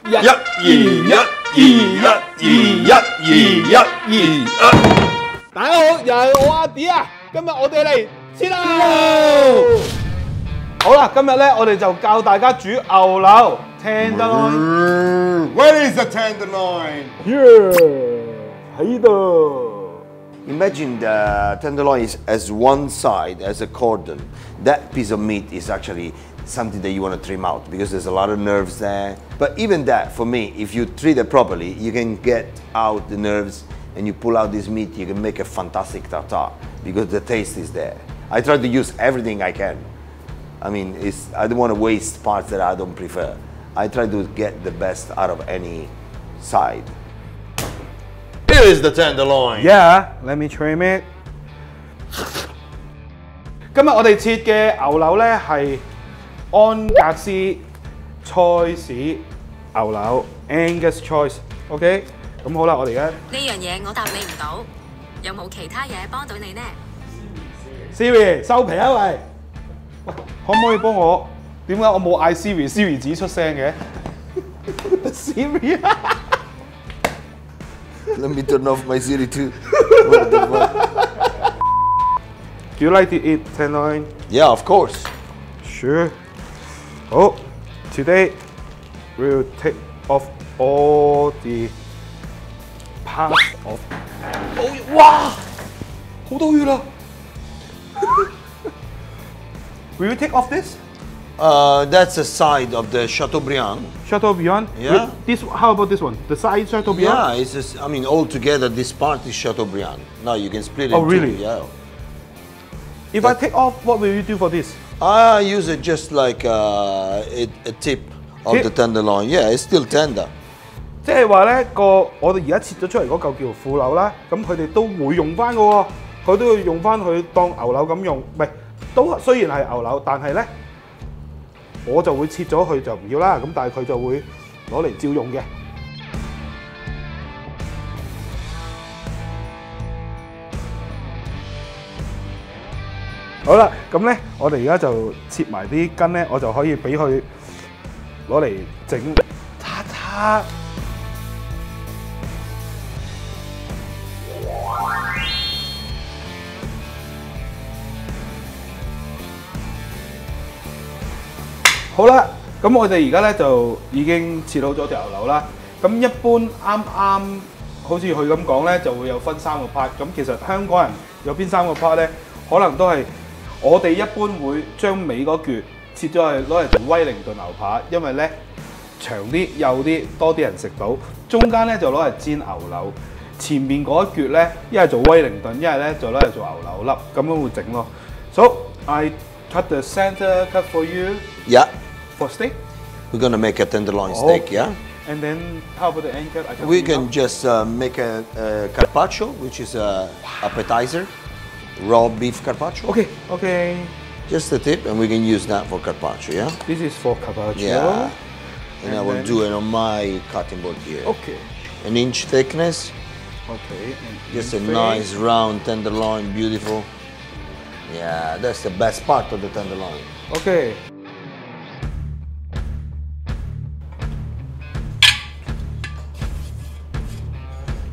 大家好，又係我阿Dee啊！今日我哋嚟切啦！好啦，今日咧我哋就教大家煮牛柳 Tenderloin。Where is the tenderloin? Here，喺度。Imagine the tenderloin is as one side as a cordon. That piece of meat is actually something that you want to trim out because there's a lot of nerves there. But even that, for me, if you treat it properly, you can get out the nerves and you pull out this meat, you can make a fantastic tartare because the taste is there. I try to use everything I can. I mean, I don't want to waste parts that I don't prefer. I try to get the best out of any side. Here is the tenderloin. Yeah, let me trim it. 今日我哋切嘅牛柳咧係安格斯菜市牛柳 Angus choice。OK， 咁好啦，我哋而家呢樣嘢我答你唔到，有冇其他嘢幫到你呢 Siri 收皮啊喂！喂，可唔可以幫我？點解我冇嗌 Siri 自己出聲嘅？Siri 啊！ Let me turn off my Siri too. What the fuck? Do you like to eat tenderloin? Yeah, of course. Sure. Oh, today we'll take off all the parts of. Oh, wow! 好多血啦！ Will you take off this? That's the side of the Chateaubriand. Chateaubriand? Yeah. This. How about this one? The side Chateaubriand? Yeah, it's just, I mean, all together, this part is Chateaubriand. Now you can split it. Oh, really? Two, yeah. If I take off, what will you do for this? I use it just like a tip of the tenderloin. Yeah, it's still tender. 即係話咧我哋而家切咗出嚟嗰嚿叫腐柳啦，咁佢哋都會用翻嘅喎，佢都要用翻佢當牛柳咁用，唔係都雖然係牛柳，但係咧我就會切咗佢就唔要啦，咁但係佢就會攞嚟照用嘅。好啦，咁咧我哋而家就切埋啲筋咧，我就可以俾佢攞嚟整叉叉。好啦，咁我哋而家咧就已經切好咗條牛柳啦。咁一般啱好似佢咁講咧，就會有分3個 part。咁其實香港人有邊3個 part 咧，可能都係我哋一般會將尾嗰橛切咗去攞嚟做威靈頓牛扒，因為咧長啲、幼啲，多啲人食到。中間咧就攞嚟煎牛柳，前面嗰一橛咧一係做威靈頓，一係咧就攞嚟做牛柳粒，咁樣會整咯。So I cut the center cut for you. Yeah. For steak? We're gonna make a tenderloin steak, yeah? And then how about the end cut? We can just make a carpaccio, which is a appetizer, raw beef carpaccio. Okay. Just the tip, and we can use that for carpaccio, yeah? This is for carpaccio. Yeah. And I will do it on my cutting board here. Okay. An inch thickness. Okay. Just a nice round tenderloin, beautiful. Yeah, that's the best part of the tenderloin. Okay.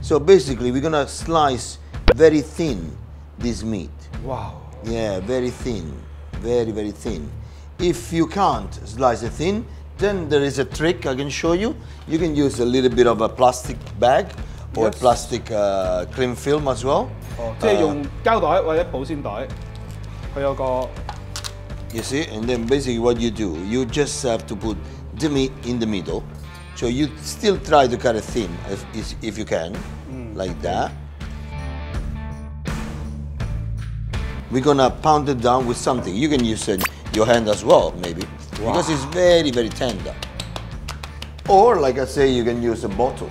So basically, we're gonna slice very thin this meat. Wow. Yeah, very thin, very thin. If you can't slice it thin, then there is a trick I can show you. You can use a little bit of a plastic bag or a plastic cling film as well. 即係用膠袋或者保鮮袋，佢有個。You see, and then basically what you do, you just have to put the meat in the middle. So you still try to cut it thin if you can, like that. We're gonna pound it down with something. You can use your hand as well, maybe, because it's very tender. Or, like I say, you can use a bottle,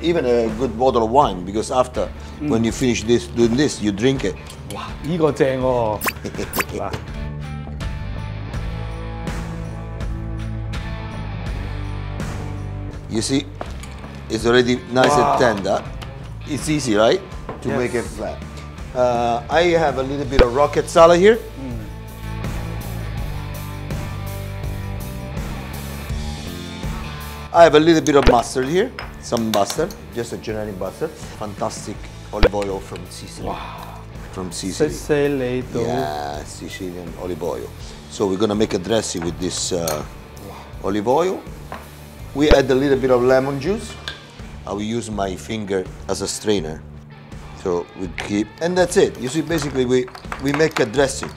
even a good bottle of wine, because after, when you finish doing this, you drink it. 哇！呢個正喎。嗱。You see, it's already nice and tender. It's easy, right? To make it flat. I have a little bit of rocket salad here. I have a little bit of mustard here, some mustard, just a generic mustard. Fantastic olive oil from Sicily. Wow. From Sicily. Sicily. Yeah, Sicilian olive oil. So we're gonna make a dressing with this olive oil. We add a little bit of lemon juice. I will use my finger as a strainer. So we keep, and that's it. You see, basically we make a dressing.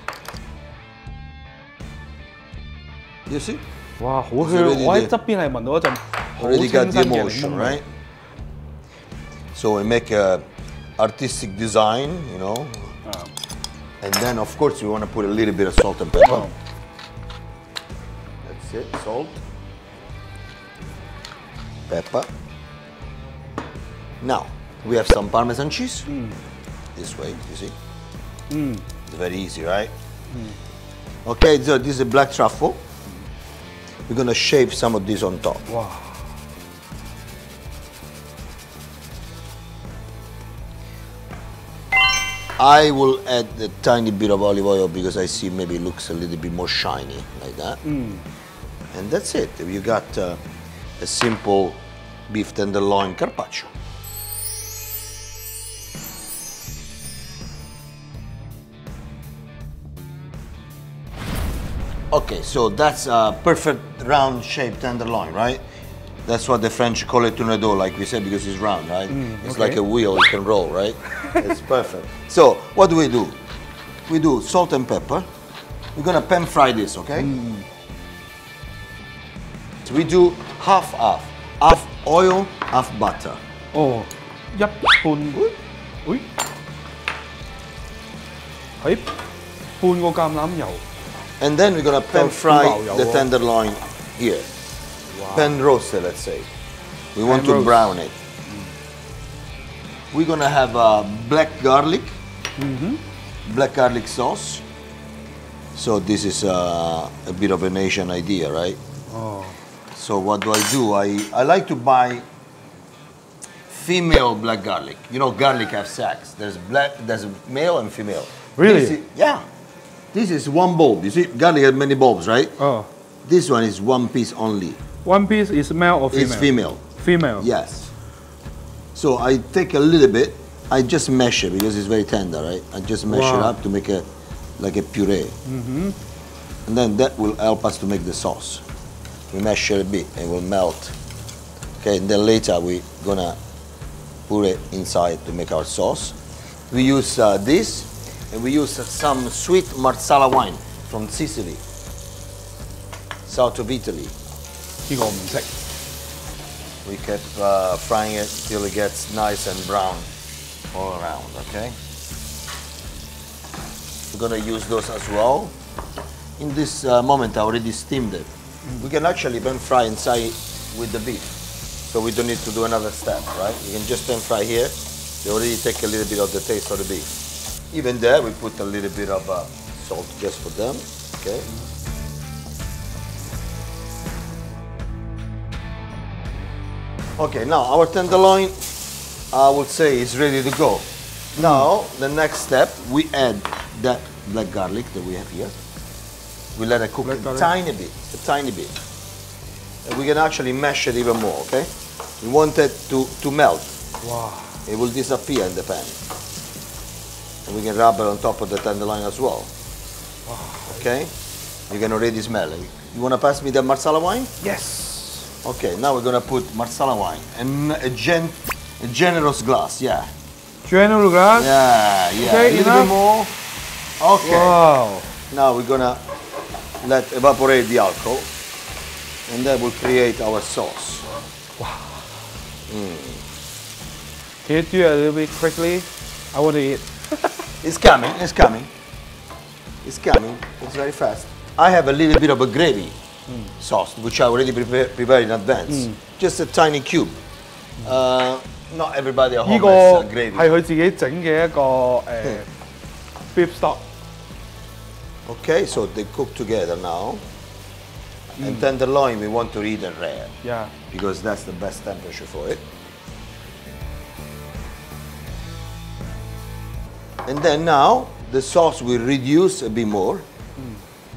You see? 哇，好香！我喺側邊係聞到一陣好 Already 清 got 新 the 嘅檸 emotion, 檬味 right? So we make a artistic design, you know. And then of course we want to put a little bit of salt and pepper. Wow. That's it, salt, pepper. Now we have some Parmesan cheese. This way, you see. It's very easy, right? Okay, so this is a black truffle. We're gonna shape some of this on top. 哇！ I will add a tiny bit of olive oil because I see maybe it looks a little bit more shiny like that. And that's it. You got a simple beef tenderloin carpaccio. Okay, so that's a perfect round shaped tenderloin, right? That's what the French call it tournedos, like we said, because it's round, right? It's like a wheel, it can roll, right? It's perfect. So, what do? We do salt and pepper. We're gonna pan fry this, okay? So we do half oil, half butter. 哦，一半會喺半個橄欖油。 And then we're gonna pan fry the tenderloin here. Wow. Pan roasted, let's say. We want Pan to roast. brown it. We're gonna have black garlic, black garlic sauce. So this is a bit of an Asian idea, right? Oh. So what do? I like to buy female black garlic. You know, garlic have sex. There's male and female. Really? Yeah. This is one bulb. You see, garlic has many bulbs, right? Oh. This one is one piece only. One piece is male or female? It's female. Female. Yes. So I take a little bit. I just mash it because it's very tender, right? I just mash it up to make like a puree. And then that will help us to make the sauce. We mash it a bit and it will melt. Okay, and then later we're gonna put it inside to make our sauce. We use this, and we use some sweet Marsala wine from Sicily, south of Italy. 呢個唔識。 We kept frying it till it gets nice and brown all around, okay? We're gonna use those as well. In this moment, I already steamed it. We can actually pan fry inside with the beef, so we don't need to do another step, right? You can just pan fry here. They already take a little bit of the taste of the beef. Even there, we put a little bit of salt just for them, okay? Okay, now our tenderloin, I would say, is ready to go. Now, the next step, we add that black garlic that we have here. We let it cook a tiny bit. And we can actually mash it even more, okay? We want it to melt. Wow. It will disappear in the pan. And we can rub it on top of the tenderloin as well. Wow. Okay? You can already smell it. You want to pass me the Marsala wine? Yes. Okay, now we're going to put Marsala wine and a generous glass, yeah. General glass? Yeah, Okay, a little enough? bit more. Okay. Wow. Now we're going to let evaporate the alcohol, and then we'll create our sauce. Can you do it a little bit quickly? I want to eat. It's coming. It's very fast. I have a little bit of a gravy sauce, which I already prepared in advance. Just a tiny cube. Not everybody at 呢 home 個 has gravy. 係佢自己整嘅一個beef stock。 Okay, so they cook together now. And tenderloin, we want to eat it rare. Yeah. Because that's the best temperature for it. And then now, the sauce will reduce a bit more.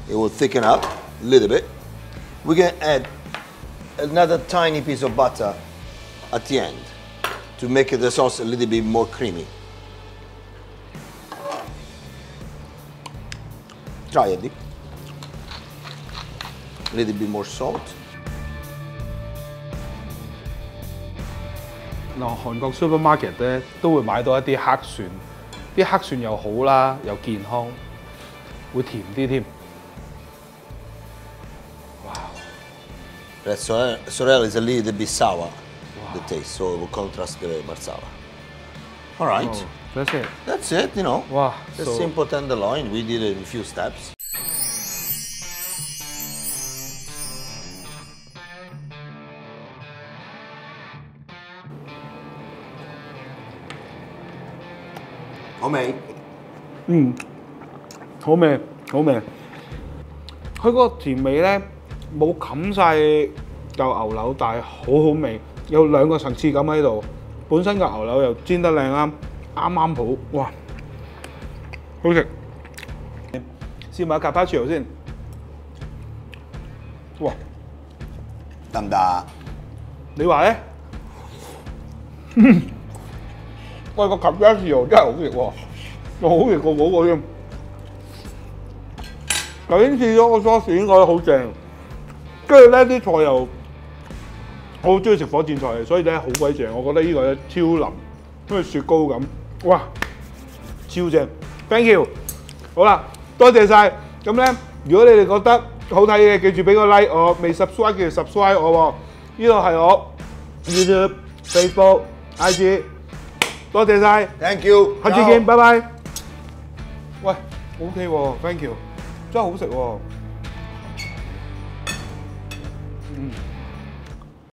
It will thicken up a little bit. We can add another tiny piece of butter at the end to make the sauce a little bit more creamy. Try it. A little bit more salt. 嗱，韓國 supermarket 咧都會買到一啲黑蒜，啲黑蒜又好啦，又健康，會甜啲添。The sorrel is a little bit sour, the taste, so it will contrast the marsala. All right. Oh, that's it. That's it, you know. Wow. A So simple tenderloin. We did it in a few steps. Homemade. 好味，好味。佢嗰個甜味咧冇冚晒嚿牛柳，但係好好味，有兩個層次感喺度。本身個牛柳又煎得靚啱，啱啱好，哇！好食。試埋卡巴奇歐先，哇！得唔得？你話咧？喂，個卡巴奇歐真係好食喎，好食過嗰個添。頭先試咗個 sauce 應該好正，跟住咧啲菜又我好中意食火箭菜嘅，所以咧好鬼正。我覺得呢個咧超腍，好似雪糕咁，哇，超正 ！Thank you， 好啦，多謝晒。咁咧，如果你哋覺得好睇嘅，記住俾個 like 我，未 subscribe 嘅 subscribe 我喎。呢度係我 YouTube、Facebook、IG， 多謝晒。Thank you，下次見，拜拜。喂 ，OK 喎 ，Thank you。真係好食喎，